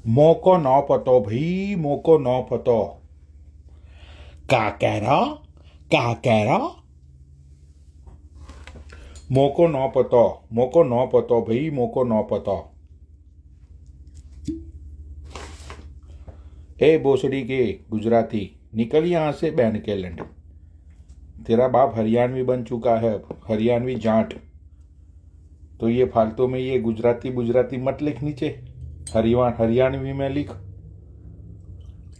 मोको न पतो भाई, मोको न पतो। क्या कह रहा? क्या कह रहा? मोको न पतो, मोको न पतो भाई, मोको न पतो। ए भोसड़ी के गुजराती, निकल यहां से बैन के लंड। तेरा बाप हरियाणवी बन चुका है, हरियाणवी जाट। तो ये फालतू में ये गुजराती गुजराती मत लिख नीचे, हरियाणवी में लिख।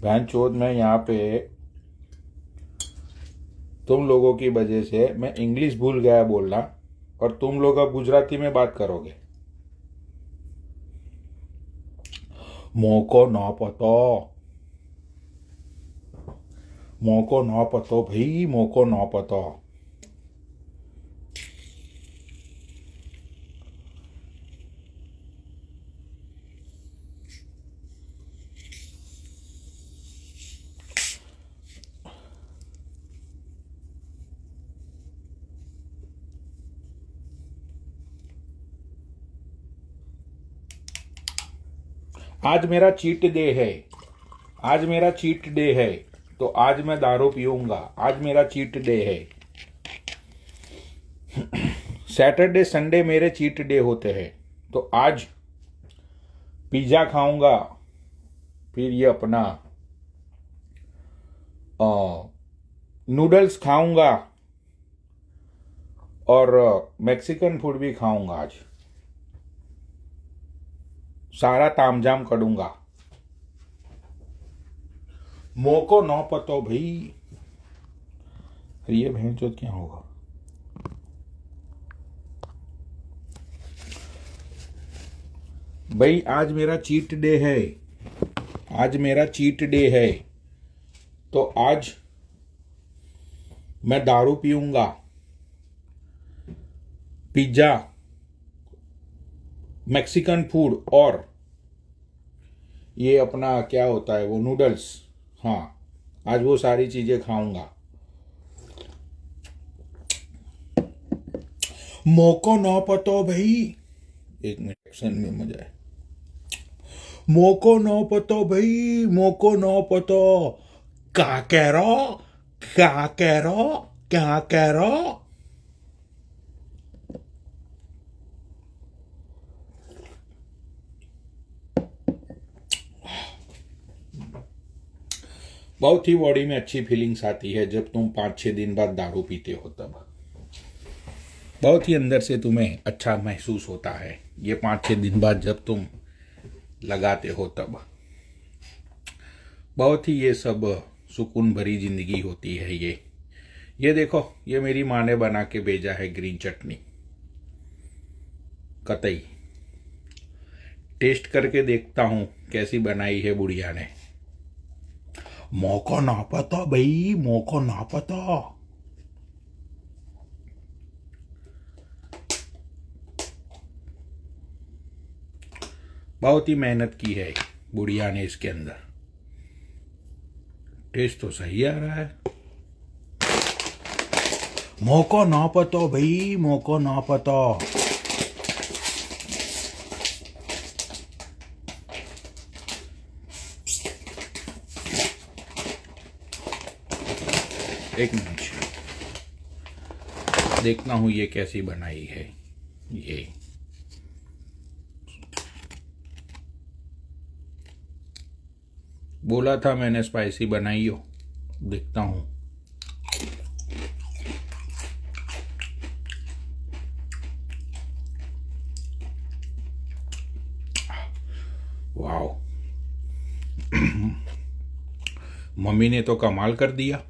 बहन चोद, मैं यहाँ पे तुम लोगों की वजह से मैं इंग्लिश भूल गया बोलना, और तुम लोग अब गुजराती में बात करोगे। मोको न पतो, मोको न पतो भाई, मोको न पतो। आज मेरा चीट डे है, आज मेरा चीट डे है, तो आज मैं दारू पीऊंगा। आज मेरा चीट डे है। सैटरडे संडे मेरे चीट डे होते हैं, तो आज पिज्जा खाऊंगा, फिर ये अपना नूडल्स खाऊंगा, और मैक्सिकन फूड भी खाऊंगा। आज सारा तामझाम करूंगा। मोको न पतो भाई। ये बहन चोद क्या होगा? भाई आज मेरा चीट डे है, आज मेरा चीट डे है, तो आज मैं दारू पीऊंगा, पिज्जा, मैक्सिकन फूड, और ये अपना क्या होता है वो नूडल्स। हाँ, आज वो सारी चीजें खाऊंगा। मोको न पतो भाई। एक मिनट, एक्शन में मजा है। मोको न पतो भाई, मोको न पतो। क्या कह रहा? क्या कह रहा? क्या कह रहा? बहुत ही बॉडी में अच्छी फीलिंग्स आती है जब तुम 5-6 दिन बाद दारू पीते हो, तब बहुत ही अंदर से तुम्हें अच्छा महसूस होता है। ये 5-6 दिन बाद जब तुम लगाते हो, तब बहुत ही ये सब सुकून भरी जिंदगी होती है। ये देखो, ये मेरी माँ ने बना के भेजा है ग्रीन चटनी। कतई टेस्ट करके देखता हूं कैसी बनाई है बुढ़िया ने। मौको ना पता भाई, मौको ना पता। बहुत ही मेहनत की है बुढ़िया ने इसके अंदर। टेस्ट तो सही आ रहा है। मौको ना पता भाई, मौको ना पता। एक मिनट, देखता हूं ये कैसी बनाई है। ये बोला था मैंने स्पाइसी बनाई हो, देखता हूं। वाओ, मम्मी ने तो कमाल कर दिया।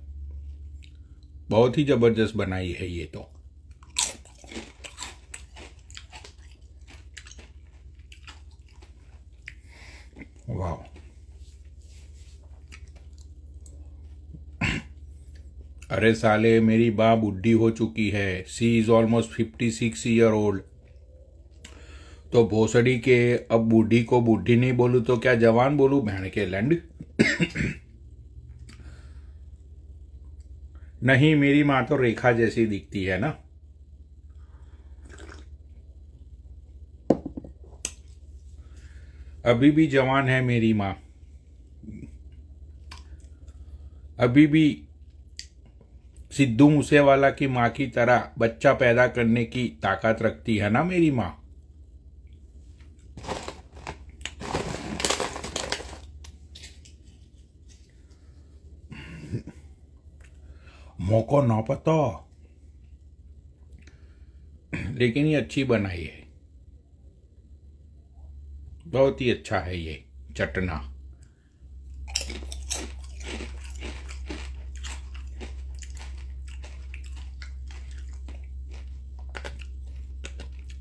बहुत ही जबरदस्त बनाई है ये तो। वाह, अरे साले, मेरी माँ बुढ़ी हो चुकी है। सी इज ऑलमोस्ट 56 ईयर ओल्ड। तो भोसड़ी के अब बूढ़ी को बूढ़ी नहीं बोलूं तो क्या जवान बोलूं? बहन के लैंड। नहीं, मेरी माँ तो रेखा जैसी दिखती है ना। अभी भी जवान है मेरी माँ, अभी भी सिद्धू मूसेवाला की माँ की तरह बच्चा पैदा करने की ताकत रखती है ना मेरी माँ। मौको ना पता, लेकिन ये अच्छी बनाई है, बहुत ही अच्छा है ये चटना।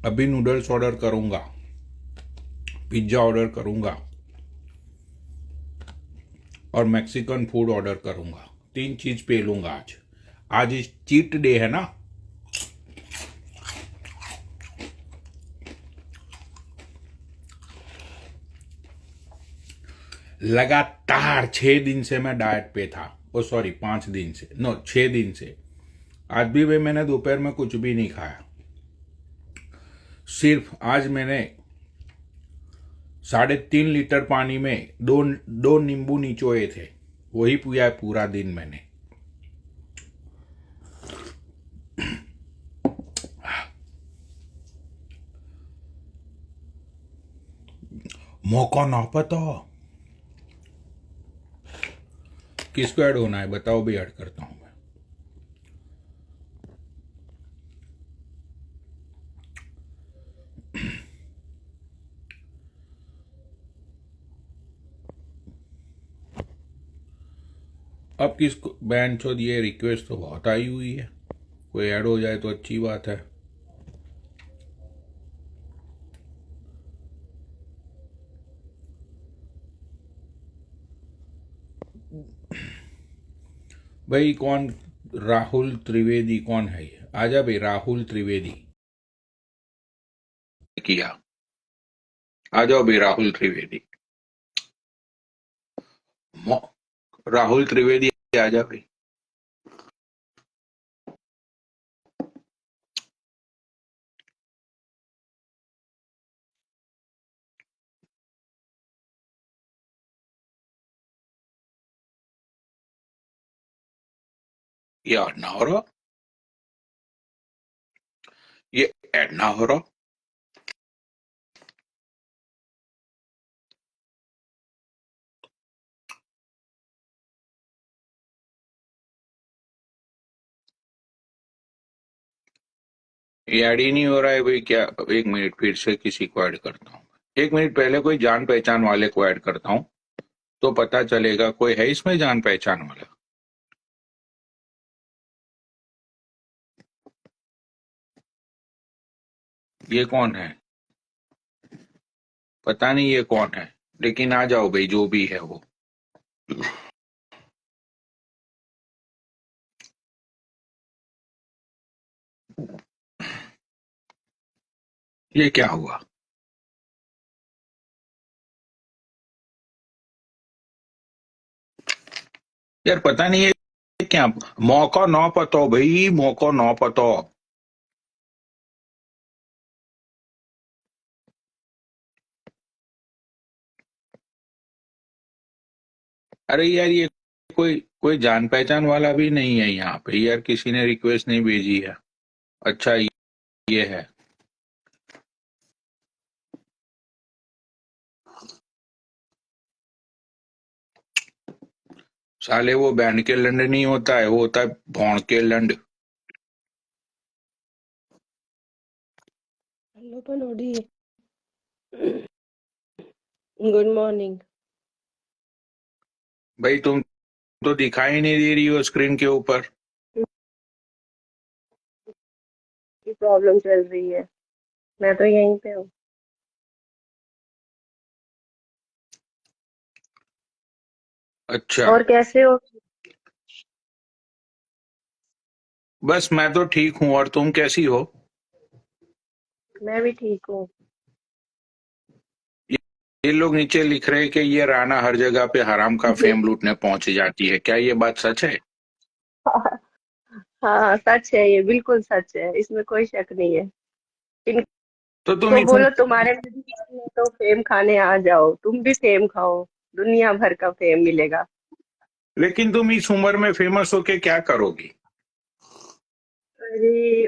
अभी नूडल्स ऑर्डर करूंगा, पिज्जा ऑर्डर करूंगा और मैक्सिकन फूड ऑर्डर करूंगा। 3 चीज पे लूंगा आज। आज चीट डे है ना। लगातार 6 दिन से मैं डाइट पे था। ओ सॉरी 5 दिन से, नो 6 दिन से। आज भी भाई मैंने दोपहर में कुछ भी नहीं खाया। सिर्फ आज मैंने 3.5 लीटर पानी में दो नींबू निचोए थे, वही पिया है पूरा दिन मैंने। मौका ना पता। किसको ऐड होना है बताओ, भी ऐड करता हूं मैं। अब किसको बैन चो दिए, रिक्वेस्ट तो बहुत आई हुई है, कोई ऐड हो जाए तो अच्छी बात है। भाई कौन, राहुल त्रिवेदी कौन है ये? आजा भाई, राहुल त्रिवेदी किया, आ जाओ भाई राहुल त्रिवेदी। राहुल त्रिवेदी आजा भाई। ये ऐड ना हो रहा, ये ऐड ना हो रहा। ये ऐड ही नहीं हो रहा है भाई, क्या? 1 मिनट, फिर से किसी को ऐड करता हूँ। 1 मिनट पहले कोई जान पहचान वाले को ऐड करता हूँ तो पता चलेगा। कोई है इसमें जान पहचान वाला? ये कौन है? पता नहीं ये कौन है, लेकिन आ जाओ भाई जो भी है वो। ये क्या हुआ यार? पता नहीं है क्या। मौका ना पतो भाई, मौका ना पतो। अरे यार ये कोई कोई जान पहचान वाला भी नहीं है यहाँ पे यार, किसी ने रिक्वेस्ट नहीं भेजी है। अच्छा ये है। साले वो बैंड के लंड नहीं होता है, वो होता है भौण के लंड। हेलो पनोडी, गुड मॉर्निंग। भाई तुम तो दिखाई नहीं दे रही हो स्क्रीन के ऊपर। की प्रॉब्लम चल रही है, मैं तो यहीं पे हूँ। अच्छा, और कैसे हो? बस मैं तो ठीक हूँ, और तुम कैसी हो? मैं भी ठीक हूँ। ये लोग नीचे लिख रहे हैं कि ये राणा हर जगह पे हराम का फेम लूटने पहुंच जाती है, क्या ये बात सच है? हाँ सच है, ये बिल्कुल सच है, इसमें कोई शक नहीं है। तो तुम तो इतना, बोलो तुम्हारे में भी fan है तो फेम खाने आ जाओ, तुम भी फेम खाओ, दुनिया भर का फेम मिलेगा। लेकिन तुम इस उम्र में फेमस होके क्या करोगी? अरे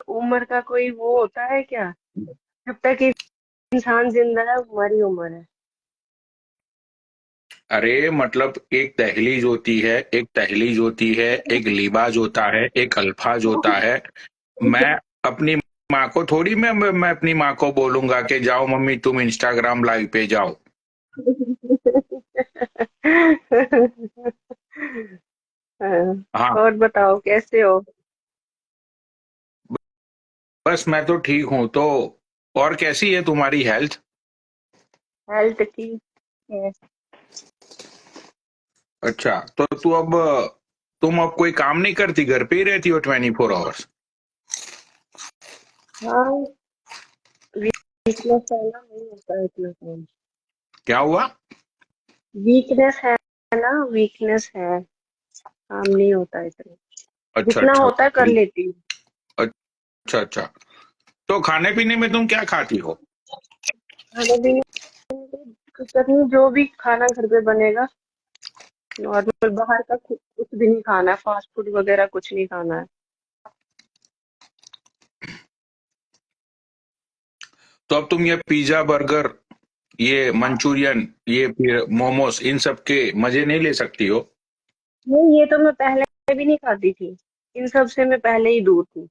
उम्र का कोई वो होता है क्या? जब तक इंसान जिंदा है उम्र ही उम्र है। अरे मतलब एक दहलीज होती है, एक तहलीज होती है, एक लिबाज होता है, एक अल्फाज होता है। मैं अपनी माँ को थोड़ी मैं अपनी माँ को बोलूंगा कि जाओ मम्मी तुम इंस्टाग्राम लाइव पे जाओ। हाँ, हाँ, और बताओ कैसे हो? बस मैं तो ठीक हूँ। तो और कैसी है तुम्हारी हेल्थ? हेल्थ ठीक है। अच्छा, तो तुम अब कोई काम नहीं करती, घर पे ही रहती हो 24 आवर्स? हाँ, वीकनेस है ना, नहीं होता है इतना काम। क्या हुआ? वीकनेस है ना, वीकनेस है, काम नहीं होता इतना। अच्छा जितना अच्छा। होता है कर लेती हूँ। अच्छा अच्छा। तो खाने पीने में तुम क्या खाती हो? खाने पीने में कुछ नहीं, जो भी खाना घर पे बनेगा नॉर्मल, बाहर का कुछ भी नहीं खाना है, फास्ट फूड वगैरह कुछ नहीं खाना है। तो अब तुम ये पिज्जा बर्गर, ये मंचूरियन, ये फिर मोमोस, इन सब के मजे नहीं ले सकती हो? नहीं, ये तो मैं पहले भी नहीं खाती थी, इन सब से मैं पहले ही दूर थी।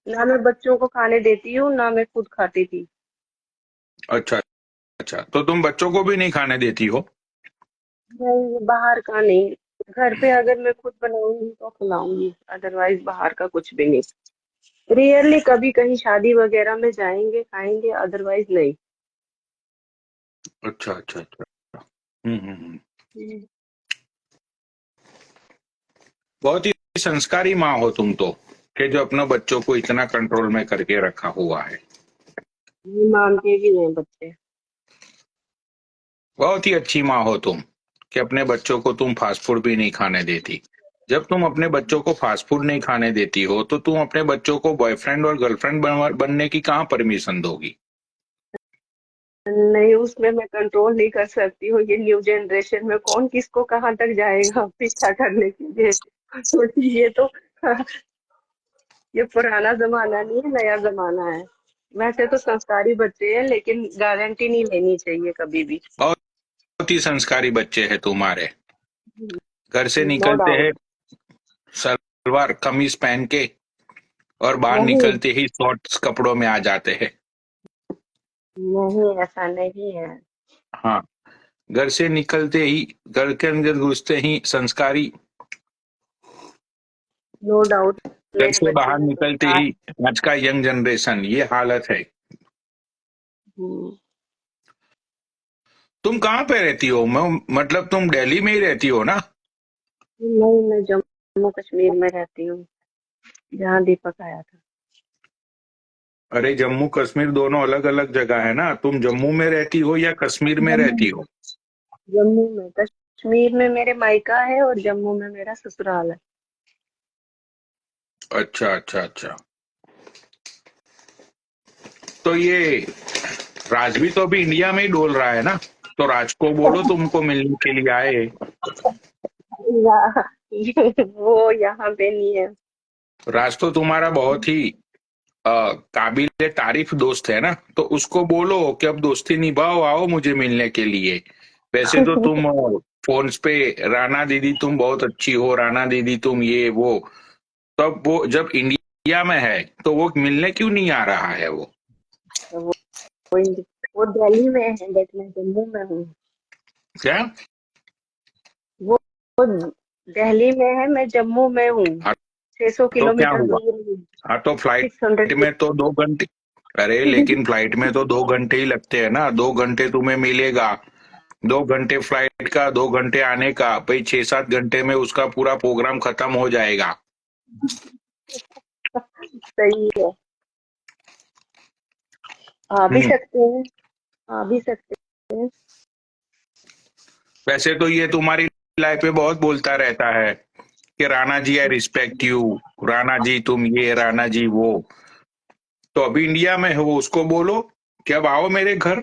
ना मैं बच्चों को खाने देती हूँ, ना मैं खुद खाती थी। अच्छा अच्छा, तो तुम बच्चों को भी नहीं खाने देती हो? नहीं, बाहर का नहीं। घर पे अगर मैं खुद बनाऊंगी तो खिलाऊंगी, अदरवाइज बाहर का कुछ भी नहीं। रियरली कभी कहीं शादी वगैरह में जाएंगे खाएंगे, अदरवाइज नहीं। अच्छा अच्छा अच्छा। हम्म। हम्म। बहुत ही संस्कारी माँ हो तुम तो, कि जो अपने बच्चों को इतना कंट्रोल में करके रखा हुआ है। नहीं मानते भी हैं बच्चे। बहुत ही अच्छी माँ हो तुम, कि अपने बच्चों को तुम फास्ट फूड भी नहीं खाने देती। जब तुम अपने बच्चों को फास्ट फूड नहीं खाने देती हो तो तुम अपने बच्चों को बॉयफ्रेंड और गर्लफ्रेंड बनने की कहाँ परमिशन दोगी? नहीं, उसमें मैं कंट्रोल नहीं कर सकती हूँ, ये न्यू जनरेशन में कौन किसको कहाँ तक जाएगा पीछा करने के लिए। तो ये तो ये पुराना जमाना नहीं है, नया जमाना है। वैसे तो संस्कारी बच्चे हैं, लेकिन गारंटी नहीं लेनी चाहिए कभी भी। बहुत ही संस्कारी बच्चे हैं तुम्हारे। घर से नो निकलते डाउट। हैं सलवार कमीज पहन के, और बाहर नहीं, निकलते ही शॉर्ट्स कपड़ों में आ जाते हैं। नहीं ऐसा नहीं है। हाँ, घर से निकलते ही, घर के अंदर घुसते ही संस्कारी, नो डाउट, घर मेरे से बच्चे बाहर में निकलते संस्कार। ही आज का यंग जनरेशन ये हालत है। हम्म, तुम कहाँ पे रहती हो? मैं मतलब तुम दिल्ली में ही रहती हो ना? नहीं, मैं जम्मू कश्मीर में रहती हूँ, जहाँ दीपक आया था। अरे जम्मू कश्मीर दोनों अलग अलग जगह है ना। तुम जम्मू में रहती हो या कश्मीर में जम्मू रहती हो? जम्मू में, कश्मीर में मेरे मायका है और जम्मू में मेरा ससुराल है। अच्छा अच्छा अच्छा। तो ये राज भी तो अभी इंडिया में ही डोल रहा है ना, तो राज को बोलो तुमको मिलने के लिए आए। वो यहाँ पे नहीं है। राज तो तुम्हारा बहुत ही काबिल तारीफ दोस्त है ना, तो उसको बोलो कि अब दोस्ती निभाओ, आओ मुझे मिलने के लिए। वैसे तो तुम फोन्स पे राना दीदी तुम बहुत अच्छी हो, राना दीदी तुम ये वो, तब वो जब इंडिया में है तो वो मिलने क्यों नहीं आ रहा है वो? तो वो वो दिल्ली में है, बट मैं जम्मू में हूँ। क्या? वो वो दिल्ली में है, मैं जम्मू में हूँ। हाँ, 600 तो क्या किलोमीटर हुआ? दूर हूँ। हाँ, तो फ्लाइट 600 में तो 2 घंटे, अरे लेकिन फ्लाइट में तो 2 घंटे ही लगते हैं ना, 2 घंटे तुम्हें मिलेगा। 2 घंटे फ्लाइट का, 2 घंटे आने का, भाई 6-7 घंटे में उसका पूरा प्रोग्राम खत्म हो जाएगा। सही है। आ भी हम्म। सकते हैं, आ भी सकते हैं। वैसे तो ये तुम्हारी लाइफ पे बहुत बोलता रहता है कि Rana ji I respect you, Rana जी तुम ये, राणा जी वो। तो अभी इंडिया में हो, उसको बोलो कि अब आओ मेरे घर।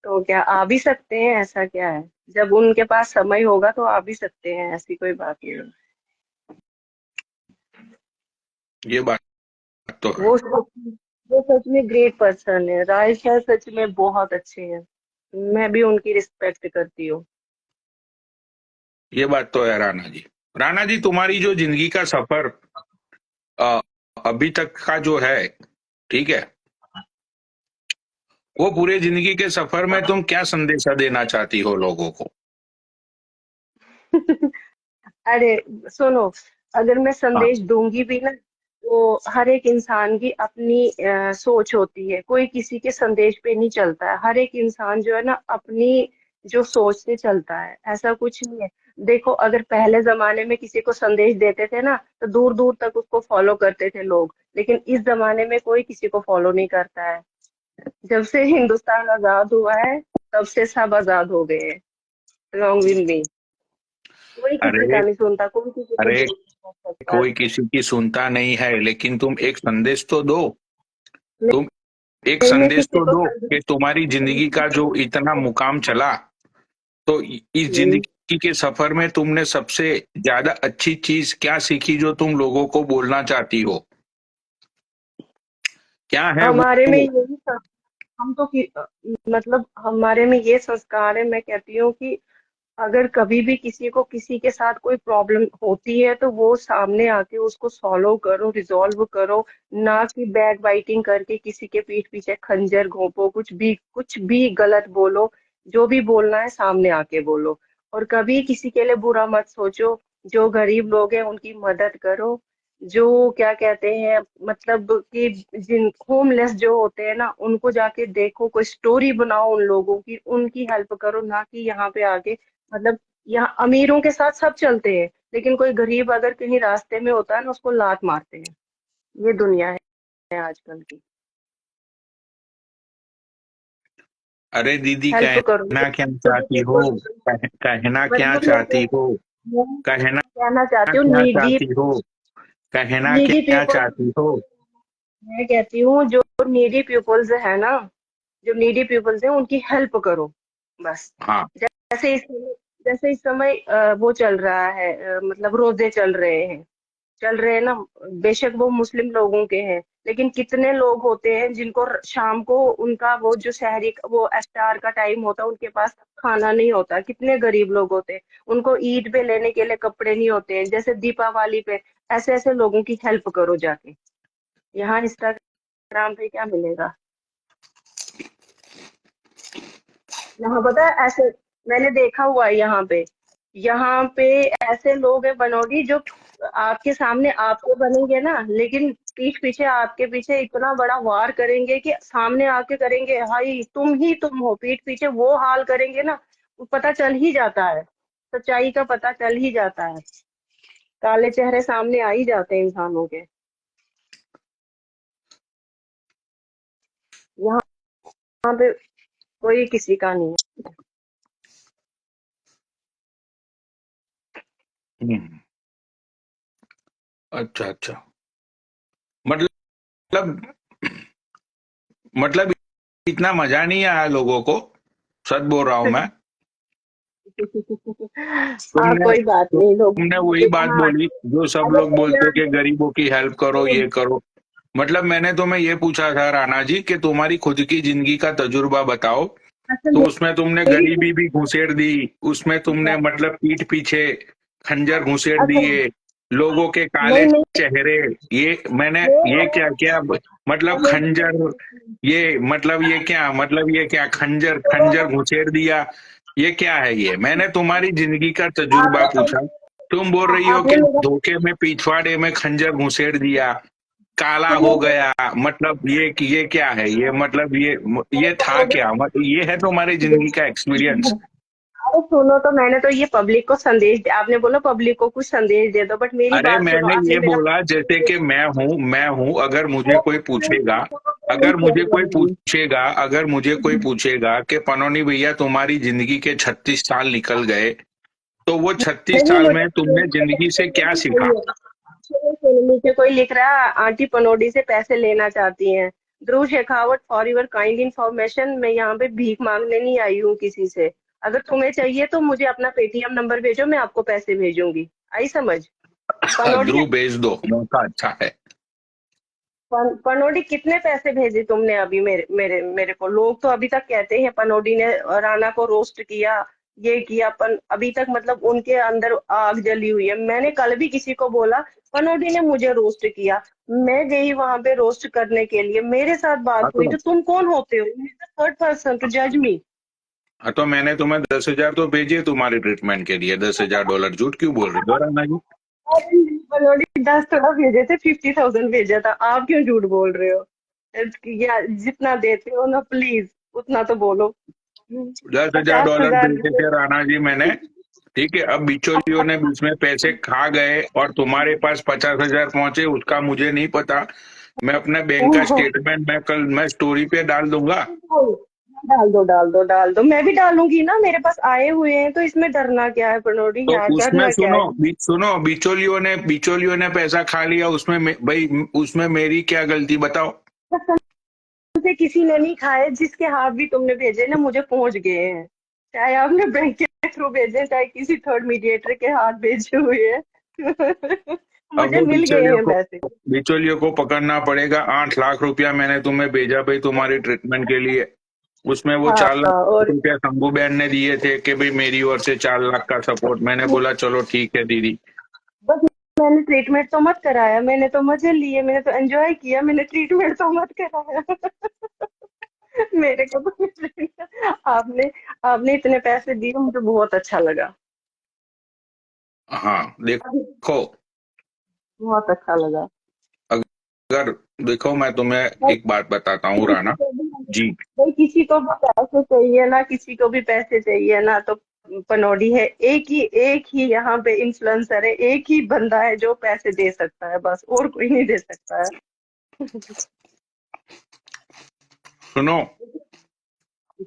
तो क्या आ भी सकते हैं, ऐसा क्या है? जब उनके पास समय होगा तो आ भी सकते हैं, ऐसी कोई बात नहीं है। ये बात तो है। वो सच वो सच में ग्रेट पर्सन है, राय सर सच में बहुत अच्छे हैं। मैं भी उनकी रिस्पेक्ट करती हूँ। ये बात तो है राणा जी। राणा जी, तुम्हारी जो जिंदगी का सफर अ, अभी तक का जो है, ठीक है, वो पूरे जिंदगी के सफर में तुम क्या संदेशा देना चाहती हो लोगों को? अरे सुनो, अगर मैं हाँ। संदेश दूंगी भी ना, तो हर एक इंसान की अपनी सोच होती है, कोई किसी के संदेश पे नहीं चलता है। हर एक इंसान जो है ना, अपनी जो सोच से चलता है, ऐसा कुछ नहीं है। देखो, अगर पहले जमाने में किसी को संदेश देते थे ना, तो दूर दूर तक उसको फॉलो करते थे लोग, लेकिन इस जमाने में कोई किसी को फॉलो नहीं करता है। जब से हिंदुस्तान आजाद हुआ है, तब से सब आजाद हो गए हैं। रॉन्ग विन मी। कोई किसी का अरे नहीं सुनता, कोई किसी को अरे, जज नहीं कर सकता। कोई किसी की सुनता नहीं है, लेकिन तुम एक संदेश तो दो। तुम एक नहीं, मैं संदेश किसी तो को दो कि तुम्हारी जिंदगी का जो इतना मुकाम चला, तो इस हम्म, जिंदगी के सफर में तुमने सबसे ज्यादा अच्छी चीज क्या सीखी जो तुम लोगों को बोलना चाहती हो? क्या है हमारे में वो? यही हम तो मतलब हमारे में ये संस्कार है। मैं कहती हूँ कि अगर कभी भी किसी को किसी के साथ कोई प्रॉब्लम होती है, तो वो सामने आके उसको सॉल्व करो, रिजॉल्व करो। ना कि बैक बाइटिंग करके किसी के पीठ पीछे खंजर घोंपो, कुछ भी गलत बोलो। जो भी बोलना है सामने आके बोलो। और कभी किसी के लिए बुरा मत सोचो। जो गरीब लोग हैं उनकी मदद करो। जो क्या कहते हैं, मतलब कि जिन होमलेस जो होते हैं ना, उनको जाके देखो, कोई स्टोरी बनाओ उन लोगों की, उनकी हेल्प करो। ना कि यहाँ पे आके, मतलब यहाँ अमीरों के साथ सब चलते हैं, लेकिन कोई गरीब अगर कहीं रास्ते में होता है ना, उसको लात मारते हैं। ये दुनिया है आजकल की। अरे दीदी, हेल्प करो। कहना क्या चाहती हो? कहना क्या मतलब चाहती हो? मैं कहना कहना चाहती हूँ, क्या नीडी चाहती हो? कहना नीडी क्या पीपल। चाहती हो? मैं कहती हूँ, जो नीडी पीपल्स है ना, जो नीडी पीपल्स हैं उनकी हेल्प करो, बस। हाँ। जैसे इस समय वो चल रहा है, मतलब रोजे चल रहे हैं ना। बेशक वो मुस्लिम लोगों के हैं, लेकिन कितने लोग होते हैं जिनको शाम को उनका वो जो शहरी वो इफ्तार का टाइम होता है, उनके पास खाना नहीं होता। कितने गरीब लोग होते हैं, उनको ईद पे लेने के लिए कपड़े नहीं होते हैं, जैसे दीपावली पे। ऐसे ऐसे लोगों की हेल्प करो जाके। यहाँ इंस्टाग्राम पे क्या मिलेगा? यहाँ पता है, ऐसे मैंने देखा हुआ है यहाँ पे ऐसे लोग हैं बनोटी, जो आपके सामने आपको बनेंगे ना, लेकिन पीठ पीछे आपके पीछे इतना बड़ा वार करेंगे कि सामने आके करेंगे, हाय तुम ही तुम हो, पीठ पीछे वो हाल करेंगे ना। वो पता चल ही जाता है, सच्चाई का पता चल ही जाता है। काले चेहरे सामने आ ही जाते हैं इंसानों के। यहाँ पे कोई किसी का नहीं हम्म, अच्छा अच्छा। मतलब मतलब इतना मजा नहीं आया लोगों को, सच बोल रहा हूं मैं। है। हाँ, तुमने कोई बात नहीं, लोग तुमने वही बात हाँ। बोली जो सब अगर लोग मैं बोलते यहाँ कि गरीबों की हेल्प करो, ये करो। मतलब मैंने तुम्हें ये पूछा था राणा जी कि तुम्हारी खुद की जिंदगी का तजुर्बा बताओ। अच्छा, तो उसमें तुमने मेरी गरीबी भी घुसेड़ दी, उसमें तुमने मतलब पीठ पीछे खंजर घुसेड़ अच्छा, दिए, लोगों के काले नहीं नहीं चेहरे। ये मैंने ये क्या नहीं क्या मतलब नहीं, खंजर, ये मतलब ये क्या, मतलब ये क्या, खंजर खंजर घुसेड़ दिया, ये क्या है? ये मैंने तुम्हारी जिंदगी का तजुर्बा आपने पूछा। तुम बोल रही हो आपने कि मेरा धोखे में पिछवाड़े में खंजर घुसेड़ दिया, काला सुनो हो गया। मतलब ये क्या है? ये मतलब ये था क्या? मतलब ये है तुम्हारी जिंदगी का एक्सपीरियंस? अरे सुनो, तो मैंने तो ये पब्लिक को संदेश आपने बोला पब्लिक को कुछ संदेश दे दो, बट मेरी अरे बात सुनो, मैंने आपने ये मेरा बोला जैसे कि मैं हूं, अगर मुझे कोई पूछेगा, नहीं किया मैंने। अगर मुझे कोई पूछेगा कि पनौनी भैया तुम्हारी जिंदगी के 36 साल निकल गए, तो वो 36 नहीं, साल मुझे में तुमने मुझे जिंदगी से टेंशन क्या नहीं सीखा? चाहिए। नीचे कोई लिख रहा है, आंटी पनोडी से पैसे लेना चाहती हैं। Dhruv Shekhawat, for your kind information, मैं यहाँ पे भीख मांगने नहीं आई हूँ किसी से। अगर तुम्हें चाहिए तो मुझे अपना पेटीएम नंबर भेजो, मैं आपको पैसे भेजूंगी। आई समझ? पनोडी, ध्रुव भेज दो, मौका अच्छा है। पनोडी कितने पैसे भेजे तुमने अभी मेरे मेरे मेरे को? लोग तो अभी तक कहते हैं पनोडी ने राणा को रोस्ट किया, ये किया। अभी तक मतलब उनके अंदर आग जली हुई है। मैंने कल भी किसी को बोला पनोडी ने मुझे रोस्ट किया, मैं गई वहां पे रोस्ट करने के लिए, मेरे साथ बात हाँ हुई, तो तो तुम कौन होते हो थर्ड पर्सन टू जज मी? हाँ तो मैंने तुम्हें 10,000 तो भेजे तुम्हारे ट्रीटमेंट के लिए। $10,000 झूठ क्यों बोल रहे हो राना जी? पनोडी 10 थोड़ा भेजे थे, 50,000 भेजा था। आप क्यों झूठ बोल रहे हो? या जितना देते हो ना प्लीज उतना तो बोलो। दस हजार पचास डॉलर हजार भेजे थे राणा जी मैंने। ठीक है, अब बिचौलियों ने बीच में पैसे खा गए और तुम्हारे पास 50,000 पहुंचे, उसका मुझे नहीं पता। मैं अपने बैंक का स्टेटमेंट मैं कल मैं स्टोरी पे डाल दूंगा। डाल दो डाल दो डाल दो, मैं भी डालूंगी ना, मेरे पास आए हुए हैं तो इसमें डरना क्या है पनोडी, तो यहाँ उसमें डरना क्या सुनो है? सुनो, बिचौलियों ने पैसा खा लिया, उसमें भाई उसमें मेरी क्या गलती बताओ? से किसी ने नहीं खाए, जिसके हाथ भी तुमने भेजे ना मुझे पहुंच गए हैं। चाहे आपने बैंक के थ्रू भेजे, चाहे किसी थर्ड मीडिएटर के हाथ भेजे हुए हैं। अब मुझे वो मिल गए हैं पैसे। बिचौलियों को पकड़ना पड़ेगा। 8 लाख रुपया मैंने तुम्हें भेजा भाई तुम्हारी ट्रीटमेंट के लिए। उसमें वो हाँ 4 लाख और रुपया शंभू बहन ने दिए थे कि भाई मेरी ओर से 4 लाख का सपोर्ट। मैंने बोला चलो ठीक है दीदी। बस, मैंने ट्रीटमेंट तो मत कराया, मैंने तो मजे लिए, मैंने तो एंजॉय किया, मैंने ट्रीटमेंट तो मत कराया। मेरे को तो आपने आपने इतने पैसे दिए, मुझे बहुत अच्छा लगा। हाँ देखो, बहुत अच्छा लगा। अगर देखो मैं तुम्हें एक बात बताता हूँ राना जी। भाई किसी को भी पैसे चाहिए ना, किसी को भी पैसे चाहिए ना, तो पनौडी है। एक ही यहाँ पे इन्फ्लुएंसर है, एक ही बंदा है जो पैसे दे सकता है, बस और कोई नहीं दे सकता है। सुनो,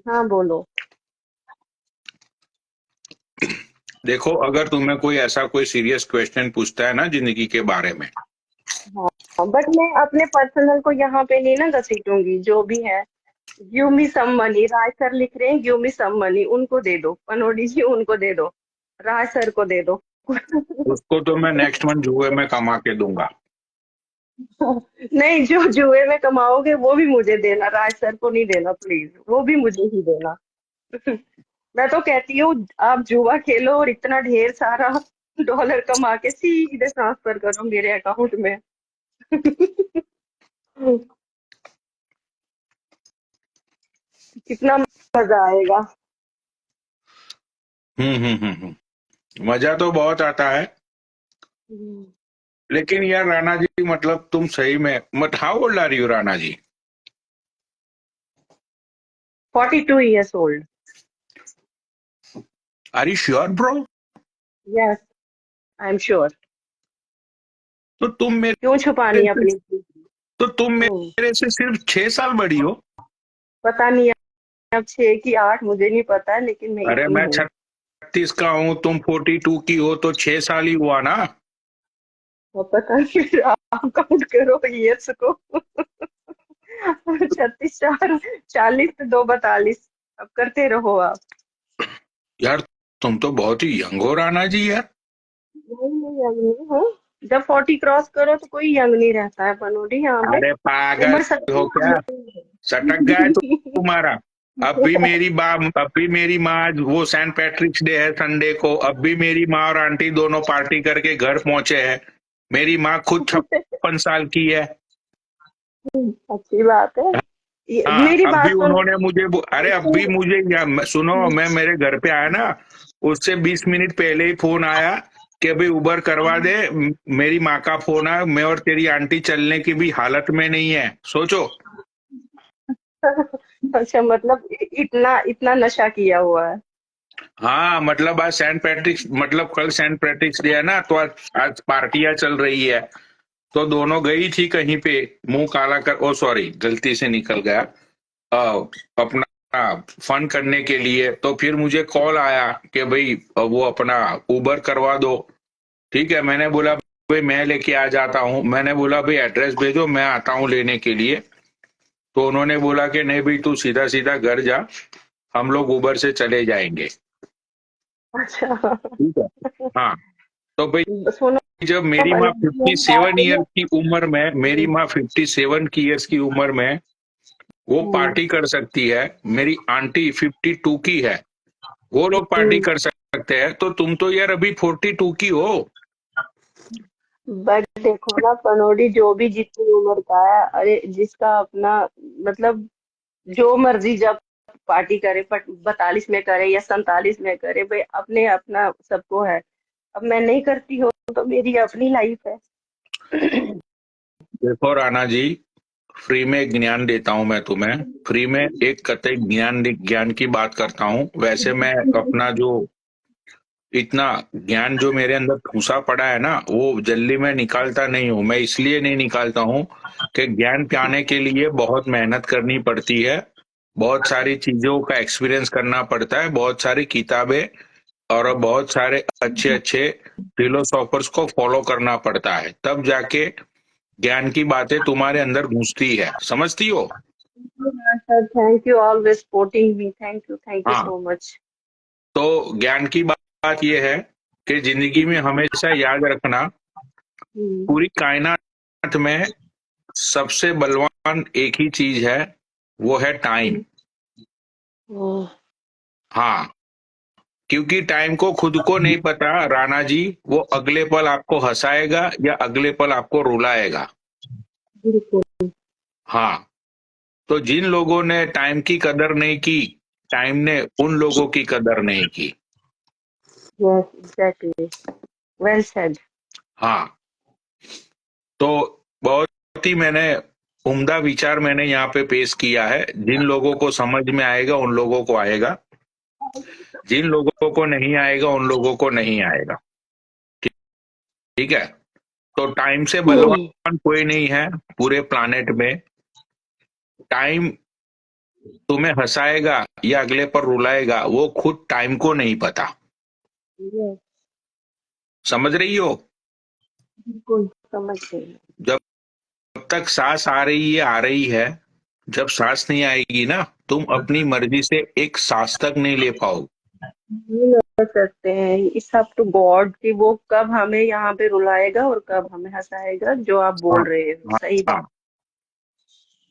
हाँ बोलो। देखो अगर तुम्हें कोई ऐसा कोई सीरियस क्वेश्चन पूछता है ना जिंदगी के बारे में, हाँ बट मैं अपने पर्सनल को यहाँ पे नहीं ना घसीटूंगी, जो भी है। गिव मी सम मनी, राज सर लिख रहे हैं, गिव मी सम मनी, उनको दे दो पनोडी जी, उनको दे दो, राज सर को दे दो। उसको तो मैं नेक्स्ट मंथ जुए में कमा के दूंगा। नहीं, जो जुए में कमाओगे वो भी मुझे देना, राज सर को नहीं देना प्लीज, वो भी मुझे ही देना। मैं तो कहती हूँ आप जुआ खेलो और इतना ढेर सारा डॉलर कमा के सीधे ट्रांसफर करो मेरे अकाउंट में। कितना मजा आएगा। मजा तो बहुत आता है। लेकिन यार राणा जी, मतलब तुम सही में मत, how old are you Rana ji? 42 years old. Are you sure bro? Yes, I'm sure. तो तुम मेरे क्यों छुपानी है से अपनी चीज़? तो तुम हम्म, मेरे से सिर्फ 6 साल बड़ी हो। पता नहीं अब 6 की 8 मुझे नहीं पता है, लेकिन मैं अरे इतनी मैं हूँ। 36 का हूँ, तुम 42 की हो, तो 6 साल ही हुआ ना। तो पता नहीं, फिर आप काउंट करो years को। 36 4 40 2 42, अब करते रहो आप। यार तुम तो बहुत ही यंग हो राणा जी यार। नहीं यंग नहीं हूँ। जब 40 क्रॉस करो तो कोई यंग नहीं रहता है पनोडी, यहाँ पे अरे पागल उम्र सब हो क्या? सटक गया तुम्हारा। अब भी मेरी माँ, वो सेंट पैट्रिक्स डे है संडे को, अब भी मेरी माँ और आंटी दोनों पार्टी करके घर पहुंचे हैं। मेरी माँ खुद 56 साल की है। अच्छी बात है। हाँ, मेरी अब भी बात सुनो। उन्होंने मुझे अरे अब भी मुझे सुनो, मैं मेरे घर पे आया ना, उससे 20 मिनट पहले ही फोन आया कि भाई उबर करवा दे। मेरी माँ का फोन आया, मैं और तेरी आंटी चलने की भी हालत में नहीं है, सोचो। अच्छा, मतलब इतना इतना नशा किया हुआ है। हाँ मतलब आज सेंट पैट्रिक्स, मतलब कल सेंट पैट्रिक्स डे है ना, तो आज पार्टियां चल रही है। तो दोनों गई थी कहीं पे, मुंह काला कर, ओ सॉरी गलती से निकल गया, अपना फन करने के लिए। तो फिर मुझे कॉल आया कि भाई वो अपना उबर करवा दो। ठीक है, मैंने बोला भाई मैं लेके आ जाता हूँ। मैंने बोला भाई एड्रेस भेजो, मैं आता हूँ लेने के लिए। तो उन्होंने बोला कि नहीं भाई, तू सीधा सीधा घर जा, हम लोग उबर से चले जाएंगे। अच्छा। ठीक है। हाँ। तो भाई सुनो, जब मेरी माँ अनुज, एक बात 57 ईयर बोलो। की उम्र में, मेरी माँ 57 की ईयर्स की उम्र में वो हम्म, पार्टी कर सकती है, मेरी आंटी 52 की है, वो लोग पार्टी हम्म। कर सकते हैं, तो तुम तो यार अभी 42 की हो। बट देखो ना पनोडी, जो भी जितनी उम्र का है, अरे जिसका अपना मतलब जो मर्जी जब पार्टी करे, 42 में करे या 47 में करे, भाई अपने अपना सबको है। अब मैं नहीं करती हूँ तो मेरी अपनी लाइफ है। देखो राणा जी, फ्री में ज्ञान देता हूं मैं तुम्हें, फ्री में एक कतई ज्ञान ज्ञान की बात करता हूं। वैसे मैं अपना जो इतना ज्ञान जो मेरे अंदर ठूसा पड़ा है ना, वो जल्दी मैं निकालता नहीं हूं। मैं इसलिए नहीं निकालता हूं कि ज्ञान पाने के लिए बहुत मेहनत करनी पड़ती है, बहुत सारी चीजों का एक्सपीरियंस करना पड़ता है, बहुत सारी किताबें और बहुत सारे अच्छे अच्छे फिलोसोफर्स को फॉलो करना पड़ता है, तब जाके ज्ञान की बातें तुम्हारे अंदर घुसती है, समझती हो। Sir thank you, always supporting me, thank you हाँ। So much. तो ज्ञान की बात यह है कि जिंदगी में हमेशा याद रखना, पूरी कायनात में सबसे बलवान एक ही चीज है, वो है टाइम। हाँ। क्योंकि टाइम को खुद को नहीं पता राणा जी, वो अगले पल आपको हंसाएगा या अगले पल आपको रुलाएगा। बिल्कुल। हाँ। तो जिन लोगों ने टाइम की कदर नहीं की, टाइम ने उन लोगों की कदर नहीं की। Yes, exactly, well said. हाँ। तो बहुत ही मैंने उम्दा विचार मैंने यहाँ पे पेश किया है। जिन लोगों को समझ में आएगा उन लोगों को आएगा, जिन लोगों को नहीं आएगा उन लोगों को नहीं आएगा। ठीक है। तो टाइम से बलवान कोई नहीं है पूरे प्लानेट में। टाइम तुम्हें हंसाएगा या अगले पर रुलाएगा, वो खुद टाइम को नहीं पता। यस, समझ रही हो। बिल्कुल समझ गई। जब तक सांस आ रही है, आ रही है, जब सांस नहीं आएगी ना, तुम अपनी मर्जी से एक सांस तक नहीं ले पाओगे। नहीं कर सकते हैं, इट्स अप टू गॉड कि वो कब हमें यहाँ पे रुलाएगा और कब हमें हंसाएगा, जो आप हाँ। बोल रहे हो हाँ। सही हाँ। बात।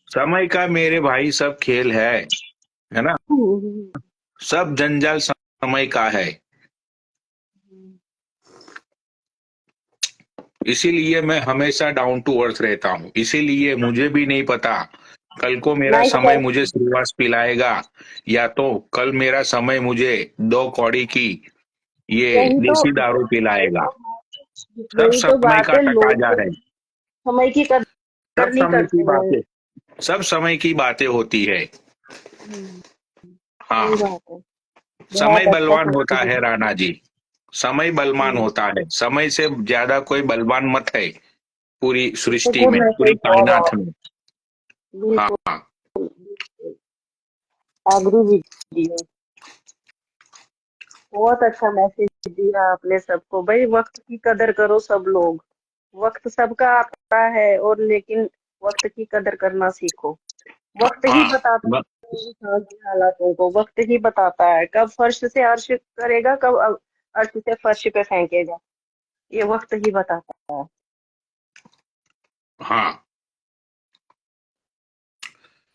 समय का मेरे भाई सब खेल है ना। हम्म, सब जंजाल समय का है। इसीलिए मैं हमेशा डाउन टू अर्थ रहता हूँ। इसीलिए मुझे भी नहीं पता कल को मेरा नाइस समय मुझे पर्सन। श्रीवास पिलाएगा, या तो कल मेरा समय मुझे 2 कौड़ी की ये यही तो देसी दारू पिलाएगा। सब यही तो समय बात का है, तकाजा लोग है। समय की सब कदर नहीं समय की करते हैं। बातें, सब समय की बातें होती है। हम्म, हाँ। सही बात है। समय बहुत अच्छा बलवान होता सोचती है राणा जी, समय बलवान हूँ। होता है। समय से ज्यादा कोई बलवान मत है पूरी इट्स अ सृष्टि गुड में, पूरी मैसेज फॉर कायनात ऑल। में। बिल्कुल, हाँ। Agree with you. बहुत अच्छा मैसेज दिया आपने सबको, भाई वक्त की कदर करो सब लोग। वक्त सबका आता है, और लेकिन वक्त की कदर करना सीखो। वक्त ही हाँ। बताता ब- है इंसान की हालातों को, वक्त ही बताता है कब फर्श से अर्श करेगा, कब अर्श से फर्श पे फेंकेगा। ये वक्त ही बताता है। हाँ।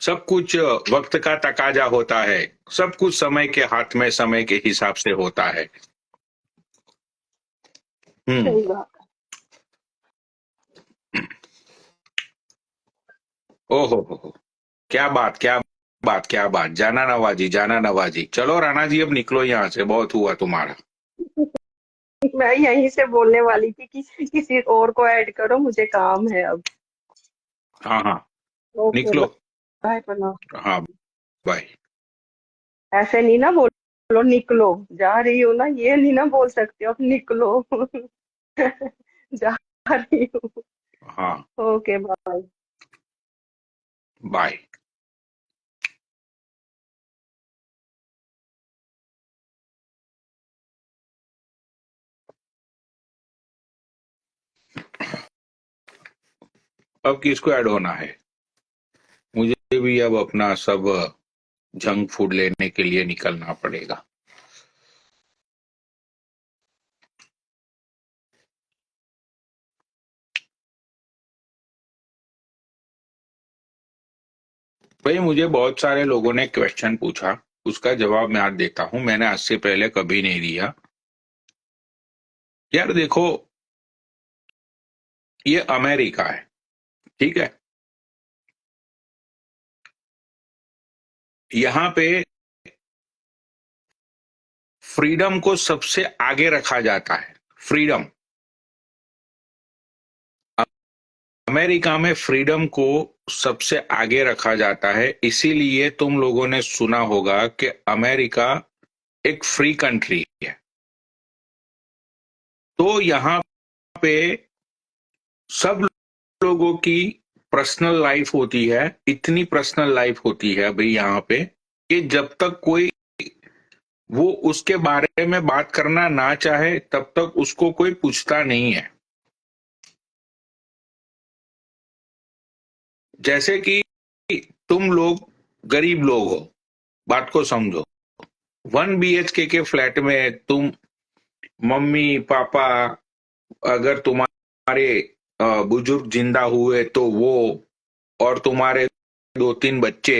सब कुछ वक्त का तकाजा होता है। सब कुछ समय के हाथ में, समय के हिसाब से होता है। हम्म। सही बात ओहो हो। क्या बात, क्या बात, क्या बात। जाना नवाजी, जाना नवाजी। चलो राणा जी अब निकलो यहाँ से, बहुत हुआ तुम्हारा। है। मैं यहीं से बोलने वाली थी कि किसी और को ऐड करो, मुझे काम है अब। हाँ हाँ। ओके, निकलो। बाय प्रणाम। हाँ। बाय। ऐसे नहीं ना बोलो, निकलो। जा रही हो ना, ये नहीं ना बोल सकते हो, अब निकलो। जा रही हूँ। हाँ। Okay, bye. बाय। अब किसको ऐड होना है? मुझे भी अब अपना सब जंक फूड लेने के लिए निकलना पड़ेगा। भाई मुझे बहुत सारे लोगों ने क्वेश्चन पूछा, उसका जवाब मैं आज देता हूं। मैंने आज से पहले कभी नहीं दिया। यार देखो, ये अमेरिका है, ठीक है? यहाँ पे फ्रीडम को सबसे आगे रखा जाता है। फ्रीडम, अमेरिका में फ्रीडम को सबसे आगे रखा जाता है। इसीलिए तुम लोगों ने सुना होगा कि अमेरिका एक फ्री कंट्री है। तो यहाँ पे सब लोगों की पर्सनल लाइफ होती है। इतनी पर्सनल लाइफ होती है भाई यहाँ पे कि जब तक कोई वो उसके बारे में बात करना ना चाहे तब तक उसको कोई पूछता नहीं है। जैसे कि तुम लोग गरीब लोग हो, बात को समझो। 1 BHK के फ्लैट में तुम, मम्मी पापा, अगर तुम्हारे बुजुर्ग जिंदा हुए तो वो, और तुम्हारे 2-3 बच्चे,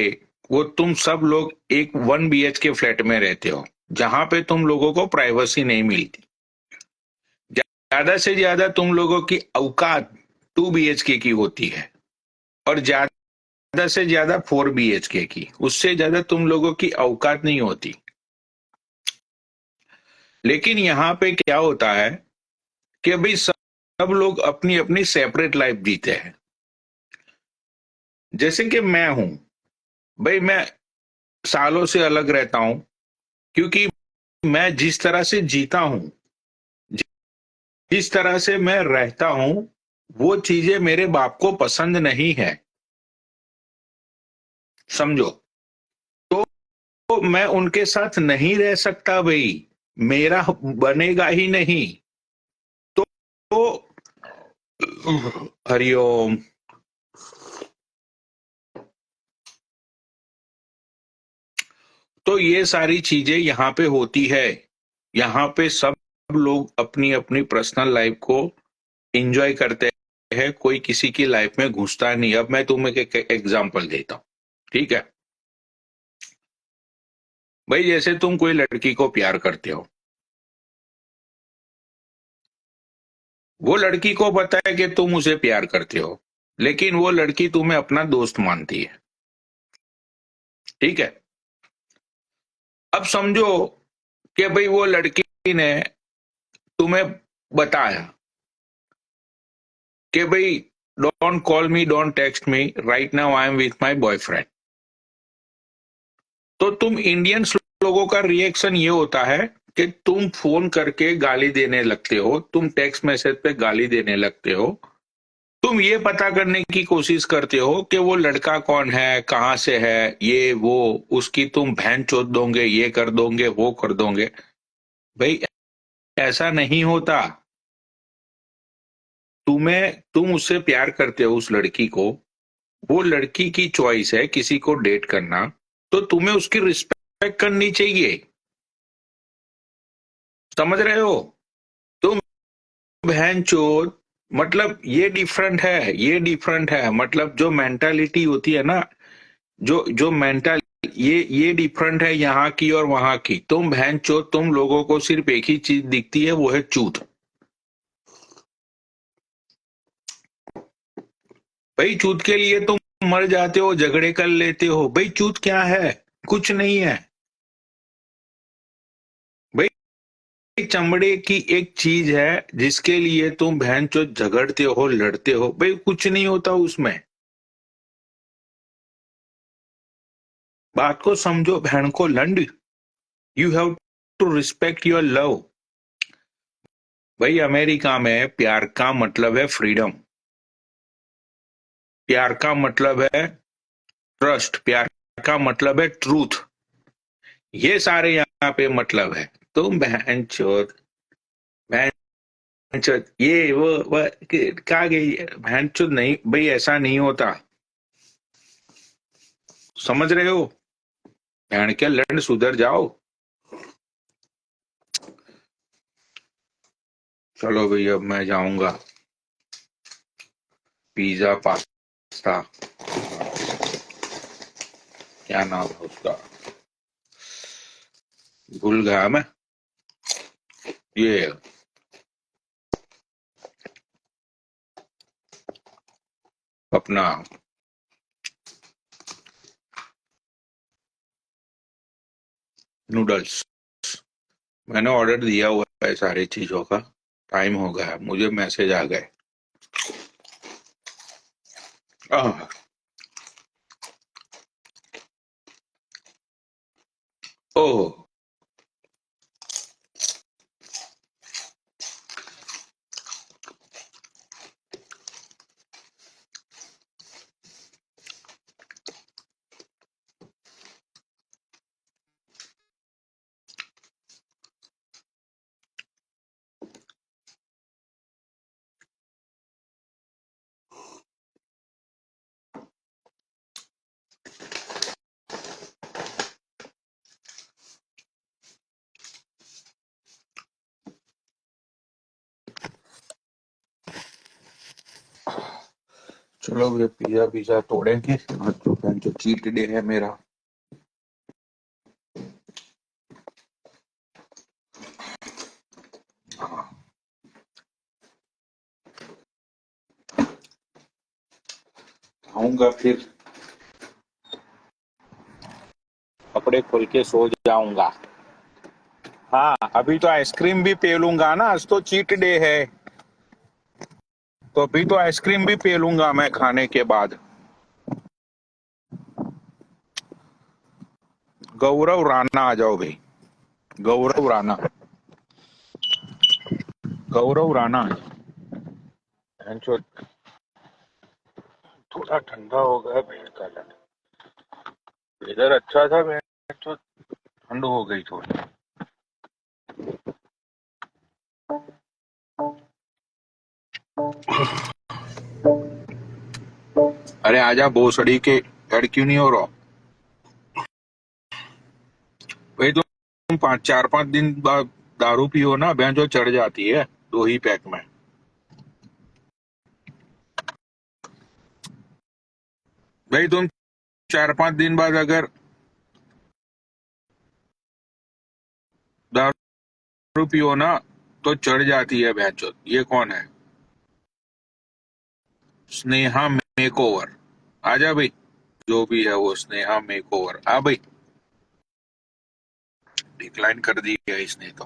वो तुम सब लोग एक 1 BHK फ्लैट में रहते हो, जहां पे तुम लोगों को प्राइवेसी नहीं मिलती। ज्यादा से ज्यादा तुम लोगों की औकात 2 BHK की होती है, और ज्यादा से ज्यादा 4 BHK की। उससे ज्यादा तुम लोगों की औकात नहीं होती। लेकिन यहाँ पे क्या होता है कि भाई सब लोग अपनी अपनी सेपरेट लाइफ जीते हैं। जैसे कि मैं हूं भाई, मैं सालों से अलग रहता हूं, क्योंकि मैं जिस तरह से जीता हूं, जिस तरह से मैं रहता हूं, वो चीजें मेरे बाप को पसंद नहीं है। समझो? तो मैं उनके साथ नहीं रह सकता भाई, मेरा बनेगा ही नहीं। तो, हरिओम। तो ये सारी चीजें यहाँ पे होती है। यहाँ पे सब लोग अपनी अपनी पर्सनल लाइफ को एंजॉय करते हैं, कोई किसी की लाइफ में घुसता नहीं। अब मैं तुम्हें एक एग्जांपल देता हूँ, ठीक है? भाई जैसे तुम कोई लड़की को प्यार करते हो, वो लड़की को पता है कि तुम उसे प्यार करते हो, लेकिन वो लड़की तुम्हें अपना दोस्त मानती है, ठीक है? अब समझो कि भाई वो लड़की ने तुम्हें बताया कि भाई don't call me, don't text me, right now I am with my boyfriend. तो तुम इंडियंस लोगों का रिएक्शन ये होता है कि तुम फोन करके गाली देने लगते हो, तुम टेक्स्ट मैसेज पे गाली देने लगते हो, तुम ये पता करने की कोशिश करते हो कि वो लड़का कौन है, कहाँ से है, ये वो, उसकी तुम बहन चोद दोगे, ये कर दोगे, वो कर दोगे। भाई ऐसा नहीं होता। तुम उससे प्यार करते हो, उस लड़की को, वो लड़की की चॉइस है किसी को डेट करना, तो तुम्हें उसकी रिस्पेक्ट करनी चाहिए। समझ रहे हो? तुम बहन चोद, मतलब ये डिफरेंट है, ये डिफरेंट है। मतलब जो मेंटालिटी होती है ना, जो जो मेंटल, ये डिफरेंट है यहाँ की और वहां की। तुम बहन चोद, तुम लोगों को सिर्फ एक ही चीज दिखती है, वो है चूत। भाई चूत के लिए तुम मर जाते हो, झगड़े कर लेते हो। भाई चूत क्या है? कुछ नहीं है भाई। चमड़े की एक चीज है जिसके लिए तुम बहन चोद झगड़ते हो, लड़ते हो। भाई कुछ नहीं होता उसमें। बात को समझो बहन को लंड। You have to respect your love. भाई अमेरिका में प्यार का मतलब है फ्रीडम, प्यार का मतलब है ट्रस्ट, प्यार का मतलब है ट्रूथ। ये सारे यहाँ पे मतलब है। तुम बहन चोद, बहन अच्छा, ये वो कहा गई बहन चुद नहीं भाई, ऐसा नहीं होता, समझ रहे हो? बहन के लड़, सुधर जाओ। चलो भाई, अब मैं जाऊंगा। पिज्जा पास्ता, क्या नाम है उसका, भूल गया मैं। ये अपना नूडल्स, मैंने ऑर्डर दिया हुआ है सारी चीजों का। टाइम हो गया, मुझे मैसेज आ गए। आह, ओह, चलो ये पिज्जा पिज्जा तोड़ेंगे आज, जो चीट डे है मेरा। आऊंगा फिर कपड़े खोल के सो जाऊंगा। हाँ, अभी तो आइसक्रीम भी पी लूंगा ना, आज तो चीट डे है, तो अभी तो आइसक्रीम भी पी लूंगा मैं खाने के बाद। गौरव राणा आ जाओ भाई, गौरव राणा, गौरव राणा। बहनचोद, थोड़ा ठंडा हो गया भेड़ का लड़, इधर अच्छा था, बहनचोद ठंड हो गई थोड़ी। अरे आजा भोसड़ी के, लड़ क्यों नहीं हो रहा भाई? तुम 4-5 दिन बाद दारू पियो ना, बहन जो चढ़ जाती है 2 ही पैक में। भाई तुम 4-5 दिन बाद अगर दारू पियो ना, तो चढ़ जाती है बहनचोद। ये कौन है? स्नेहा मेकओवर, आजा भाई, जो भी है वो स्नेहा मेकओवर, आ भाई। डिक्लाइन कर दी है इसने तो,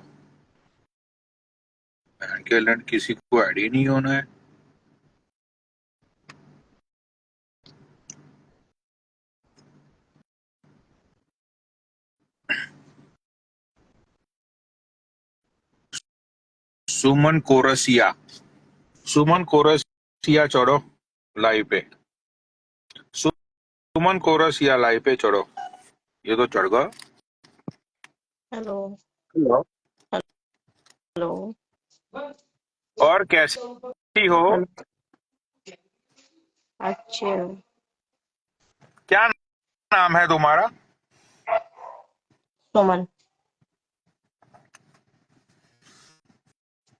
बहन के लड़, किसी को ऐड ही नहीं होना है। सुमन कोरसिया, सुमन कोरसिया चढ़ो लाइव पे, सुमन कोरसिया लाइव पे चढ़ो। ये तो चढ़ गया। हेलो। हेलो। हेलो। और कैसी हो? हेलो। अच्छे हो? क्या नाम है तुम्हारा? सुमन।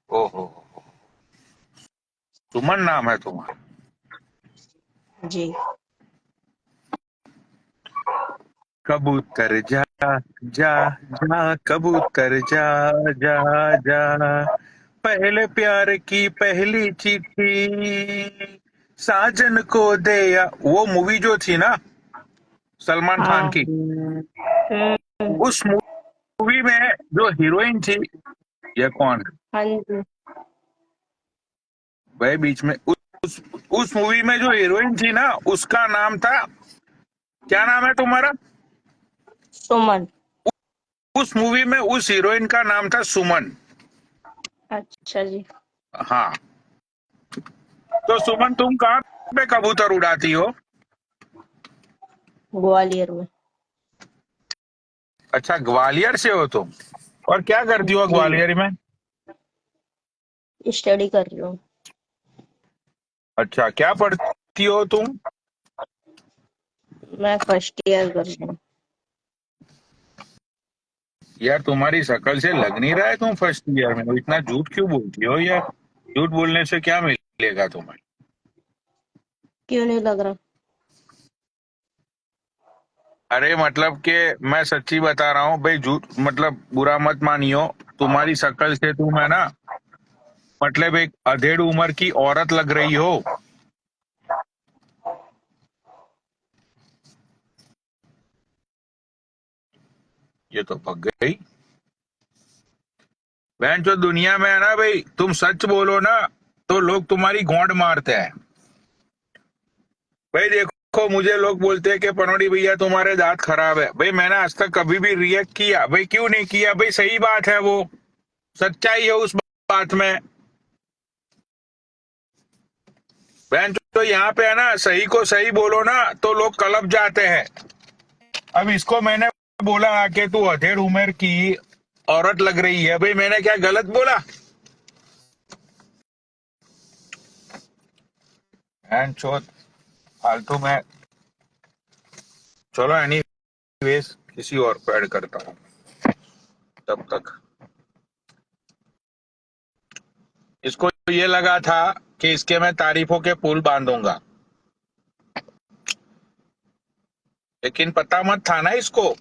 ओहो, सुमन नाम है तुम्हारा? जी। कबूतर जा, जा, जा कबूतर जा, जा, जा, पहले प्यार की पहली चिट्ठी साजन को दे या, वो मूवी जो थी ना सलमान खान हाँ। की, हम्म। उस मूवी में जो हीरोइन थी, ये कौन है हाँ जी। भाई? बीच में उस मूवी में जो हीरोइन थी ना, उसका नाम था, क्या नाम है तुम्हारा? सुमन। उस मूवी में उस हीरोइन का नाम था सुमन। अच्छा जी। हाँ, तो सुमन तुम कहाँ पे कबूतर उड़ाती हो? ग्वालियर में। अच्छा, ग्वालियर से हो तुम? और क्या करती हो जी। ग्वालियर में? स्टडी कर रही हूँ। अच्छा, क्या पढ़ती हो तुम? मैं फर्स्ट ईयर कर रही हूँ। यार तुम्हारी शक्ल से लग नहीं रहा है तुम फर्स्ट ईयर में हो। इतना झूठ क्यों बोलती हो यार? झूठ बोलने से क्या मिलेगा तुम्हें? क्यों नहीं लग रहा? अरे मतलब कि मैं सच्ची बता रहा हूँ भाई, झूठ मतलब बुरा मत मानियो। तुम्हारी शक्ल से तुम है ना, मतलब एक अधेड़ उम्र की औरत लग रही हो। ये तो पक गई। बहन जो दुनिया में है ना भाई, तुम सच बोलो ना तो लोग तुम्हारी गौंड मारते हैं। भाई देखो, मुझे लोग बोलते हैं कि पनौड़ी भैया तुम्हारे दांत खराब है। भाई मैंने आज तक कभी भी रिएक्ट किया? भाई क्यों नहीं किया? भाई सही बात है, वो सच्चाई है उस बात में। बहन तो यहाँ पे है ना, सही को सही बोलो ना तो लोग कलप जाते हैं। अब इसको मैंने बोला कि तू अधेड़ उम्र की औरत लग रही है, भाई मैंने क्या गलत बोला? बहन चोद फालतू में। चलो एनीवेज, किसी और को ऐड करता हूँ तब तक। इसको ये लगा था कि इसके मैं तारीफों के पुल बांधूंगा, लेकिन पता मत था ना इसको।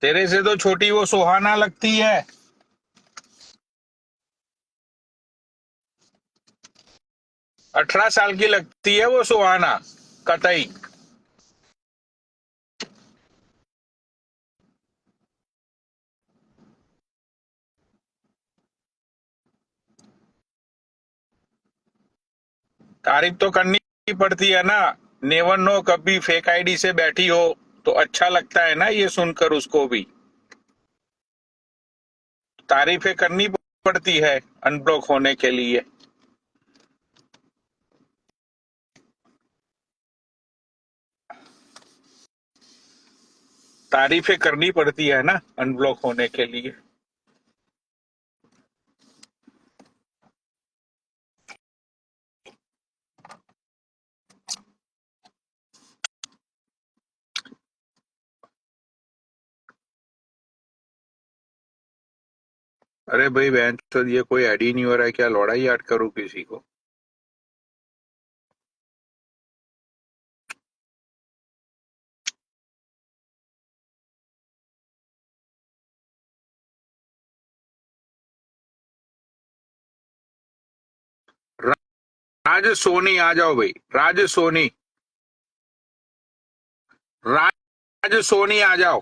तेरे से तो छोटी वो सुहाना लगती है। 18 साल की लगती है वो सुहाना, कतई। तारीफ तो करनी पड़ती है ना। नेवर नो, कभी फेक आईडी से बैठी हो तो अच्छा लगता है ना ये सुनकर उसको भी। तारीफें करनी पड़ती है अनब्लॉक होने के लिए। तारीफें करनी पड़ती है ना अनब्लॉक होने के लिए। अरे भाई बहन, तो ये कोई ऐड ही नहीं हो रहा है क्या? लौड़ा ही ऐड करूं किसी को? राज सोनी आ जाओ भाई, राज सोनी। राज सोनी आ जाओ।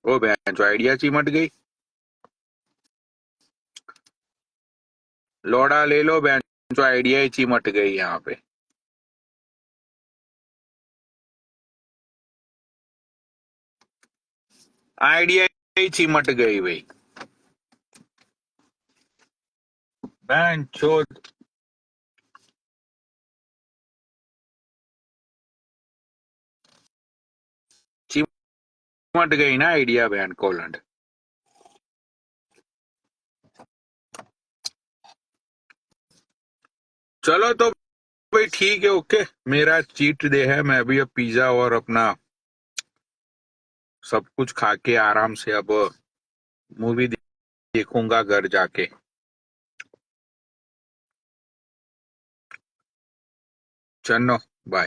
ओ बहन जो आइडिया चिमट गई। लौड़ा ले लो बहन, जो आइडिया ही चिमट गई यहाँ पे। आइडिया ही चिमट गई भाई। बहन चोद चिमट गई ना आइडिया, बहन कोलंड। चलो तो भाई ठीक है, ओके। मेरा चीट डे है, मैं अभी अब पिज्जा और अपना सब कुछ खा के आराम से अब मूवी देखूंगा घर जाके। चलो बाय।